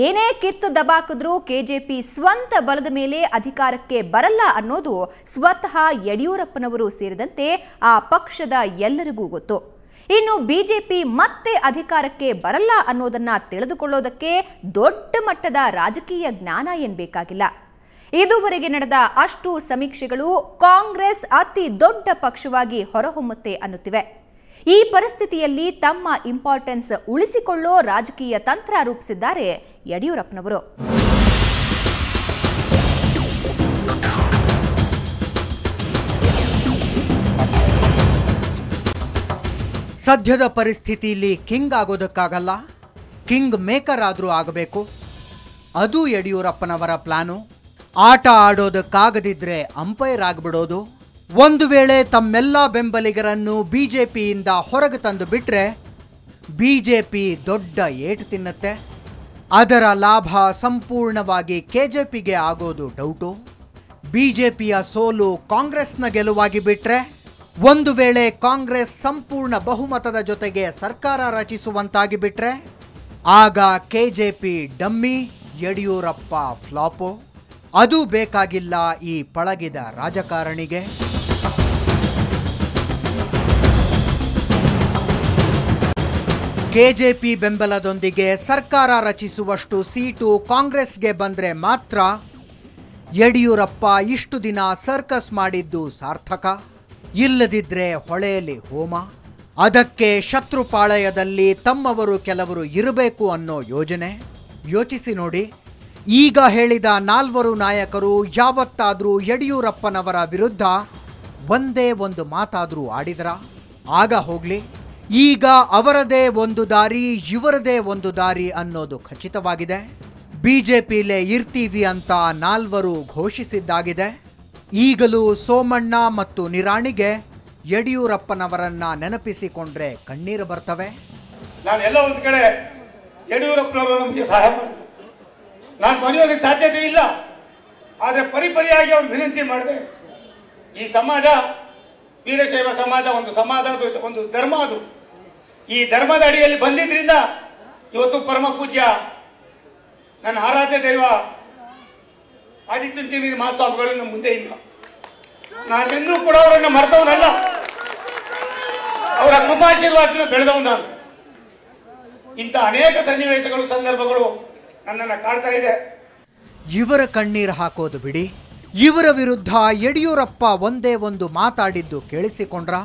ಏನೇ ಕಿತ್ತು ದಬಾಕಿದ್ರೂ ಕೆಜೆಪಿ ಸ್ವಂತ ಬಲದ ಮೇಲೆ ಅಧಿಕಾರಕ್ಕೆ ಬರಲ್ಲ ಅನ್ನೋದು ಸ್ವತಃ ಯಡಿಯೂರಪ್ಪನವರು ಸೇರಿದಂತೆ ಆ ಪಕ್ಷದ ಎಲ್ಲರಿಗೂ ಗೊತ್ತು. ಇನ್ನು ಬಿಜೆಪಿ ಮತ್ತೆ ಅಧಿಕಾರಕ್ಕೆ ಬರಲ್ಲ ಅನ್ನೋದನ್ನ ತಿಳಿದುಕೊಳ್ಳೋದಕ್ಕೆ ದೊಡ್ಡ ಮಟ್ಟದ ರಾಜಕೀಯ ಜ್ಞಾನ ಬೇಕಾಗಿಲ್ಲ. ಇದುವರೆಗೆ ನಡೆದ ಅಷ್ಟು ಸಮೀಕ್ಷೆಗಳು ಕಾಂಗ್ರೆಸ್ ಅತಿ ದೊಡ್ಡ ಪಕ್ಷವಾಗಿ ಹೊರಹೊಮ್ಮುತ್ತೆ ಅನ್ನುತ್ತಿವೆ. ಈ ಪರಿಸ್ಥಿತಿಯಲ್ಲಿ ತಮ್ಮ ಇಂಪಾರ್ಟೆನ್ಸ್ ಉಳಿಸಿಕೊಳ್ಳೋ ರಾಜಕೀಯ ತಂತ್ರ ರೂಪಿಸಿದ್ದಾರೆ ಯಡಿಯೂರಪ್ಪನವರು. ಸದ್ಯದ ಪರಿಸ್ಥಿತಿಯಲ್ಲಿ ಕಿಂಗ್ ಆಗೋದಕ್ಕಾಗಲ್ಲ, ಕಿಂಗ್ ಮೇಕರ್ ಆದರೂ ಆಗಬೇಕು. ಅದು ಯಡಿಯೂರಪ್ಪನವರ ಪ್ಲಾನು. ಆಟ ಆಡೋದಕ್ಕಾಗದಿದ್ರೆ ಅಂಪೈರ್ ಆಗಿಬಿಡೋದು. ಒಂದು ವೇಳೆ ತಮ್ಮೆಲ್ಲ ಬೆಂಬಲಿಗರನ್ನು ಬಿಜೆಪಿಯಿಂದ ಹೊರಗೆ ತಂದು ಬಿಟ್ಟರೆ ಬಿಜೆಪಿ ದೊಡ್ಡ ಏಟು ತಿನ್ನುತ್ತೆ. ಅದರ ಲಾಭ ಸಂಪೂರ್ಣವಾಗಿ ಕೆಜೆಪಿಗೆ ಆಗೋದು ಡೌಟು. ಬಿಜೆಪಿಯ ಸೋಲು ಕಾಂಗ್ರೆಸ್ನ ಗೆಲುವಾಗಿ ಬಿಟ್ಟರೆ, ಒಂದು ವೇಳೆ ಕಾಂಗ್ರೆಸ್ ಸಂಪೂರ್ಣ ಬಹುಮತದ ಜೊತೆಗೆ ಸರ್ಕಾರ ರಚಿಸುವಂತಾಗಿ ಬಿಟ್ಟರೆ, ಆಗ ಕೆಜೆಪಿ ಡಮ್ಮಿ, ಯಡಿಯೂರಪ್ಪ ಫ್ಲಾಪು. ಅದು ಬೇಕಾಗಿಲ್ಲ ಈ ಪಳಗಿದ ರಾಜಕಾರಣಿಗೆ. ಕೆಜೆಪಿ ಬೆಂಬಲದೊಂದಿಗೆ ಸರ್ಕಾರ ರಚಿಸುವಷ್ಟು ಸೀಟು ಕಾಂಗ್ರೆಸ್ಗೆ ಬಂದರೆ ಮಾತ್ರ ಯಡಿಯೂರಪ್ಪ ಇಷ್ಟು ದಿನ ಸರ್ಕಸ್ ಮಾಡಿದ್ದು ಸಾರ್ಥಕ. ಇಲ್ಲದಿದ್ದರೆ ಹೊಳೆಯಲ್ಲಿ ಹೋಮ. ಅದಕ್ಕೆ ಶತ್ರುಪಾಳಯದಲ್ಲಿ ತಮ್ಮವರು ಕೆಲವರು ಇರಬೇಕು ಅನ್ನೋ ಯೋಜನೆ. ಯೋಚಿಸಿ ನೋಡಿ, ಈಗ ಹೇಳಿದ ನಾಲ್ವರು ನಾಯಕರು ಯಾವತ್ತಾದರೂ ಯಡಿಯೂರಪ್ಪನವರ ವಿರುದ್ಧ ಒಂದೇ ಒಂದು ಮಾತಾದರೂ ಆಡಿದರ? ಆಗ ಹೋಗಲಿ. ಈಗ ಅವರದೇ ಒಂದು ದಾರಿ, ಇವರದೇ ಒಂದು ದಾರಿ ಅನ್ನೋದು ಖಚಿತವಾಗಿದೆ. ಬಿಜೆಪಿಲೇ ಇರ್ತೀವಿ ಅಂತ ನಾಲ್ವರು ಘೋಷಿಸಿದ್ದಾಗಿದೆ. ಈಗಲೂ ಸೋಮಣ್ಣ ಮತ್ತು ನಿರಾಣಿಗೆ ಯಡಿಯೂರಪ್ಪನವರನ್ನ ನೆನಪಿಸಿಕೊಂಡ್ರೆ ಕಣ್ಣೀರು ಬರ್ತವೆ. ನಾನೆಲ್ಲ ಒಂದು ಕಡೆ ಯಡಿಯೂರಪ್ಪನವರು ನಮಗೆ ಸಹಾಯ ಮಾಡಿದ್ರು. ನಾನು ಮನೆಯೋದಕ್ಕೆ ಸಾಧ್ಯತೆ ಇಲ್ಲ, ಆದರೆ ಪರಿಪರಿಯಾಗಿ ಅವ್ರು ವಿನಂತಿ ಮಾಡಿದೆ. ಈ ಸಮಾಜ ವೀರಶೈವ ಸಮಾಜ ಒಂದು ಸಮಾಜ, ಅದು ಒಂದು ಧರ್ಮ. ಅದು ಈ ಧರ್ಮದ ಅಡಿಯಲ್ಲಿ ಬಂದಿದ್ದರಿಂದ ಇವತ್ತು ಪರಮ ಪೂಜ್ಯ ನನ್ನ ಆರಾಧ್ಯ ದೈವ ಆದಿಚುಂಚನಗಿರಿ ಮಹಾಸ್ವಾಮಿಗಳು ನಮ್ಮ ಮುಂದೆ ಇಲ್ಲ. ನಾನೆಂದೂ ಕೂಡ ಅವರನ್ನು ಮರೆತವನಲ್ಲ. ಅವರ ಕೃಪಾಶೀರ್ವಾದದಿಂದ ಬೆಳೆದವನು ನಾನು. ಇಂಥ ಅನೇಕ ಸನ್ನಿವೇಶಗಳು, ಸಂದರ್ಭಗಳು ನನ್ನನ್ನು ಕಾಡ್ತಾ ಇದೆ. ಇವರ ಕಣ್ಣೀರು ಹಾಕೋದು ಬಿಡಿ, ಇವರ ವಿರುದ್ಧ ಯಡಿಯೂರಪ್ಪ ಒಂದೇ ಒಂದು ಮಾತಾಡಿದ್ದು ಕೇಳಿಸಿಕೊಂಡ್ರ?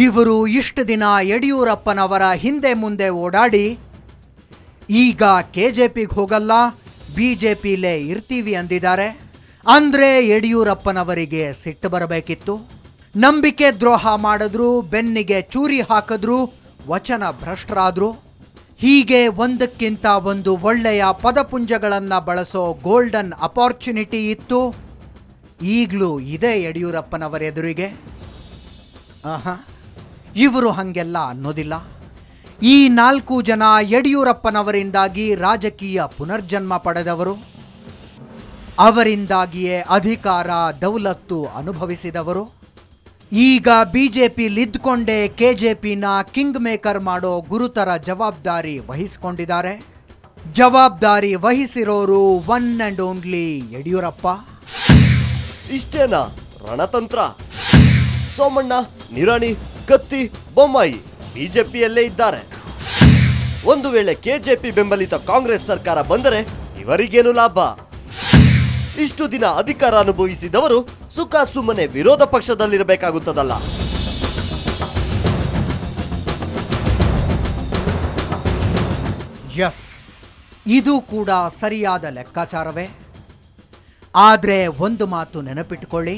ಇವರು ಇಷ್ಟು ದಿನ ಯಡಿಯೂರಪ್ಪನವರ ಹಿಂದೆ ಮುಂದೆ ಓಡಾಡಿ ಈಗ ಕೆಜೆಪಿಗೆ ಹೋಗಲ್ಲ, ಬಿಜೆಪಿಲೇ ಇರ್ತೀವಿ ಅಂದಿದ್ದಾರೆ. ಅಂದರೆ ಯಡಿಯೂರಪ್ಪನವರಿಗೆ ಸಿಟ್ಟು ಬರಬೇಕಿತ್ತು. ನಂಬಿಕೆ ದ್ರೋಹ ಮಾಡಿದ್ರು, ಬೆನ್ನಿಗೆ ಚೂರಿ ಹಾಕಿದ್ರು, ವಚನ ಭ್ರಷ್ಟರಾದ್ರು. ಹೀಗೆ ಒಂದಕ್ಕಿಂತ ಒಂದು ಒಳ್ಳೆಯ ಪದಪುಂಜಗಳನ್ನು ಬಳಸೋ ಗೋಲ್ಡನ್ ಅಪಾರ್ಚುನಿಟಿ ಇತ್ತು. ಈಗಲೂ ಇದೆ ಯಡಿಯೂರಪ್ಪನವರ ಎದುರಿಗೆ. ಇವರು ಹಾಗೆಲ್ಲ ಅನ್ನೋದಿಲ್ಲ. ಈ 4 ಜನ ಯಡಿಯೂರಪ್ಪನವರಿಂದಾಗಿ ರಾಜಕೀಯ ಪುನರ್ಜನ್ಮ ಪಡೆದವರು. ಅವರಿಂದಾಗಿಯೇ ಅಧಿಕಾರ, ದೌಲತ್ತು ಅನುಭವಿಸಿದವರು. ಈಗ ಬಿಜೆಪಿಲಿದ್ದುಕೊಂಡೇ ಕೆಜೆಪಿನ ಕಿಂಗ್ ಮೇಕರ್ ಮಾಡೋ ಗುರುತರ ಜವಾಬ್ದಾರಿ ವಹಿಸಿಕೊಂಡಿದ್ದಾರೆ. ಜವಾಬ್ದಾರಿ ವಹಿಸಿರೋರು ಒನ್ ಅಂಡ್ ಓನ್ಲಿ ಯಡಿಯೂರಪ್ಪ. ಇಷ್ಟೇನಾ ರಣತಂತ್ರ? ಸೋಮಣ್ಣ, ನಿರಾಣಿ, ಕತ್ತಿ, ಬೊಮ್ಮಾಯಿ ಬಿಜೆಪಿಯಲ್ಲೇ ಇದ್ದಾರೆ. ಒಂದು ವೇಳೆ ಕೆಜೆಪಿ ಬೆಂಬಲಿತ ಕಾಂಗ್ರೆಸ್ ಸರ್ಕಾರ ಬಂದರೆ ಇವರಿಗೇನು ಲಾಭ? ಇಷ್ಟು ದಿನ ಅಧಿಕಾರ ಅನುಭವಿಸಿದವರು ಸುಖ ಸುಮ್ಮನೆ ವಿರೋಧ ಪಕ್ಷದಲ್ಲಿರಬೇಕಾಗುತ್ತದಲ್ಲ. ಎಸ್, ಇದು ಕೂಡ ಸರಿಯಾದ ಲೆಕ್ಕಾಚಾರವೇ. ಆದರೆ ಒಂದು ಮಾತು ನೆನಪಿಟ್ಟುಕೊಳ್ಳಿ,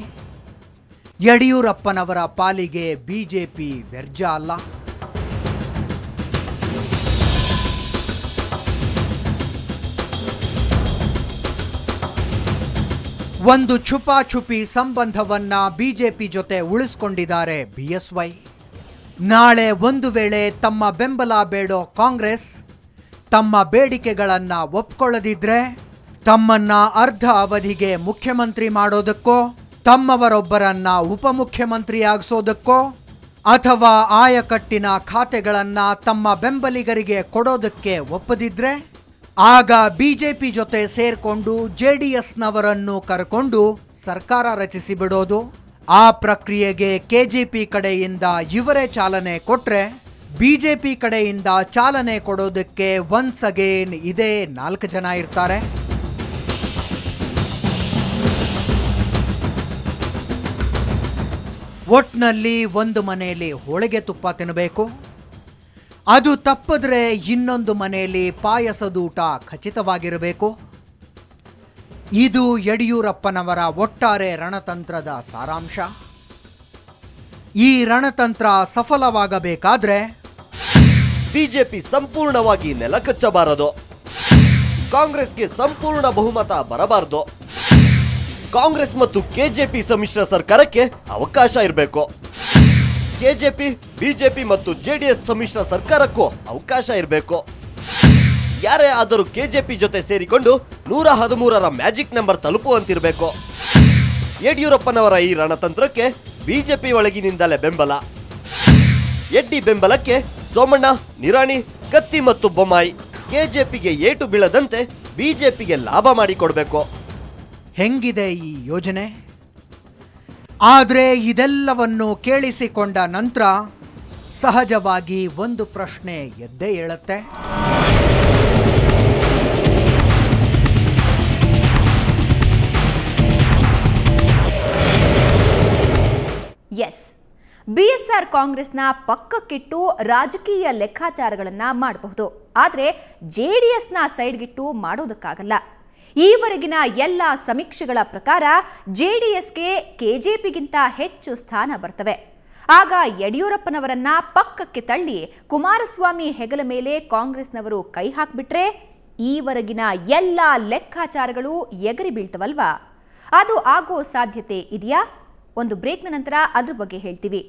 ಯಡಿಯೂರಪ್ಪನವರ ಪಾಲಿಗೆ ಬಿಜೆಪಿ ವ್ಯರ್ಜ ಅಲ್ಲ. ಒಂದು ಛುಪಾಛುಪಿ ಸಂಬಂಧವನ್ನ ಬಿಜೆಪಿ ಜೊತೆ ಉಳಿಸ್ಕೊಂಡಿದ್ದಾರೆ ಬಿಎಸ್ವೈ. ನಾಳೆ ಒಂದು ವೇಳೆ ತಮ್ಮ ಬೆಂಬಲ ಬೇಡೋ ಕಾಂಗ್ರೆಸ್ ತಮ್ಮ ಬೇಡಿಕೆಗಳನ್ನು ಒಪ್ಕೊಳ್ಳದಿದ್ರೆ ತಮ್ಮನ್ನ ಅರ್ಧ ಅವಧಿಗೆ ಮುಖ್ಯಮಂತ್ರಿ ಮಾಡೋದಕ್ಕೋ, ತಮ್ಮವರೊಬ್ಬರನ್ನ ಉಪಮುಖ್ಯಮಂತ್ರಿಯಾಗಿಸೋದಕ್ಕೋ ಅಥವಾ ಆಯಕಟ್ಟಿನ ಖಾತೆಗಳನ್ನು ತಮ್ಮ ಬೆಂಬಲಿಗರಿಗೆ ಕೊಡೋದಕ್ಕೆ ಒಪ್ಪದಿದ್ರೆ ಆಗ ಬಿಜೆಪಿ ಜೊತೆ ಸೇರ್ಕೊಂಡು ಜೆಡಿಎಸ್ನವರನ್ನು ಕರ್ಕೊಂಡು ಸರ್ಕಾರ ರಚಿಸಿ ಬಿಡೋದು. ಆ ಪ್ರಕ್ರಿಯೆಗೆ ಕೆಜೆಪಿ ಕಡೆಯಿಂದ ಇವರೇ ಚಾಲನೆ ಕೊಟ್ರೆ ಬಿಜೆಪಿ ಕಡೆಯಿಂದ ಚಾಲನೆ ಕೊಡೋದಕ್ಕೆ ಒನ್ಸ್ ಅಗೇನ್ ಇದೇ 4 ಜನ ಇರ್ತಾರೆ. ಒಟ್ನಲ್ಲಿ ಒಂದು ಮನೆಯಲ್ಲಿ ಹೋಳಿಗೆ ತುಪ್ಪ ತಿನ್ನಬೇಕು, ಅದು ತಪ್ಪಿದ್ರೆ ಇನ್ನೊಂದು ಮನೆಯಲ್ಲಿ ಪಾಯಸದೂಟ ಖಚಿತವಾಗಿರಬೇಕು. ಇದು ಯಡಿಯೂರಪ್ಪನವರ ಒಟ್ಟಾರೆ ರಣತಂತ್ರದ ಸಾರಾಂಶ. ಈ ರಣತಂತ್ರ ಸಫಲವಾಗಬೇಕಾದ್ರೆ ಬಿಜೆಪಿ ಸಂಪೂರ್ಣವಾಗಿ ನೆಲಕಚ್ಚಬಾರದು, ಕಾಂಗ್ರೆಸ್ಗೆ ಸಂಪೂರ್ಣ ಬಹುಮತ ಬರಬಾರದು, ಕಾಂಗ್ರೆಸ್ ಮತ್ತು ಕೆಜೆಪಿ ಸಮ್ಮಿಶ್ರ ಸರ್ಕಾರಕ್ಕೆ ಅವಕಾಶ ಇರಬೇಕು, ಕೆಜೆಪಿ ಬಿಜೆಪಿ ಮತ್ತು ಜೆಡಿಎಸ್ ಸಮ್ಮಿಶ್ರ ಸರ್ಕಾರಕ್ಕೂ ಅವಕಾಶ ಇರಬೇಕು. ಯಾರೇ ಆದರೂ ಕೆಜೆಪಿ ಜೊತೆ ಸೇರಿಕೊಂಡು 113ರ ಮ್ಯಾಜಿಕ್ ನಂಬರ್ ತಲುಪುವಂತಿರಬೇಕು. ಯಡಿಯೂರಪ್ಪನವರ ಈ ರಣತಂತ್ರಕ್ಕೆ ಬಿಜೆಪಿ ಒಳಗಿನಿಂದಲೇ ಬೆಂಬಲ. ಎಡ್ಡಿ ಬೆಂಬಲಕ್ಕೆ ಸೋಮಣ್ಣ, ನಿರಾಣಿ, ಕತ್ತಿ ಮತ್ತು ಬೊಮ್ಮಾಯಿ ಕೆಜೆಪಿಗೆ ಏಟು ಬೀಳದಂತೆ ಬಿಜೆಪಿಗೆ ಲಾಭ ಮಾಡಿಕೊಡ್ಬೇಕು. ಹೆಂಗಿದೆ ಈ ಯೋಜನೆ? ಆದರೆ ಇದೆಲ್ಲವನ್ನು ಕೇಳಿಸಿಕೊಂಡ ನಂತರ ಸಹಜವಾಗಿ ಒಂದು ಪ್ರಶ್ನೆ ಎದ್ದೇ ಏಳುತ್ತೆ. ಎಸ್, ಬಿಎಸ್ಆರ್ ಕಾಂಗ್ರೆಸ್ನ ಪಕ್ಕಕ್ಕಿಟ್ಟು ರಾಜಕೀಯ ಲೆಕ್ಕಾಚಾರಗಳನ್ನು ಮಾಡಬಹುದು, ಆದರೆ ಜೆಡಿಎಸ್ನ ಸೈಡ್ಗಿಟ್ಟು ಮಾಡೋದಕ್ಕಾಗಲ್ಲ. ಈವರೆಗಿನ ಎಲ್ಲ ಸಮೀಕ್ಷೆಗಳ ಪ್ರಕಾರ ಜೆಡಿಎಸ್ಗೆ ಕೆಜೆಪಿಗಿಂತ ಹೆಚ್ಚು ಸ್ಥಾನ ಬರ್ತವೆ. ಆಗ ಯಡಿಯೂರಪ್ಪನವರನ್ನ ಪಕ್ಕಕ್ಕೆ ತಳ್ಳಿ ಕುಮಾರಸ್ವಾಮಿ ಹೆಗಲ ಮೇಲೆ ಕಾಂಗ್ರೆಸ್ನವರು ಕೈ ಹಾಕ್ಬಿಟ್ರೆ ಈವರೆಗಿನ ಎಲ್ಲ ಲೆಕ್ಕಾಚಾರಗಳು ಎಗರಿ ಬೀಳ್ತವಲ್ವಾ? ಅದು ಆಗೋ ಸಾಧ್ಯತೆ ಇದೆಯಾ? ಒಂದು ಬ್ರೇಕ್ನ ನಂತರ ಅದ್ರ ಬಗ್ಗೆ ಹೇಳ್ತೀವಿ.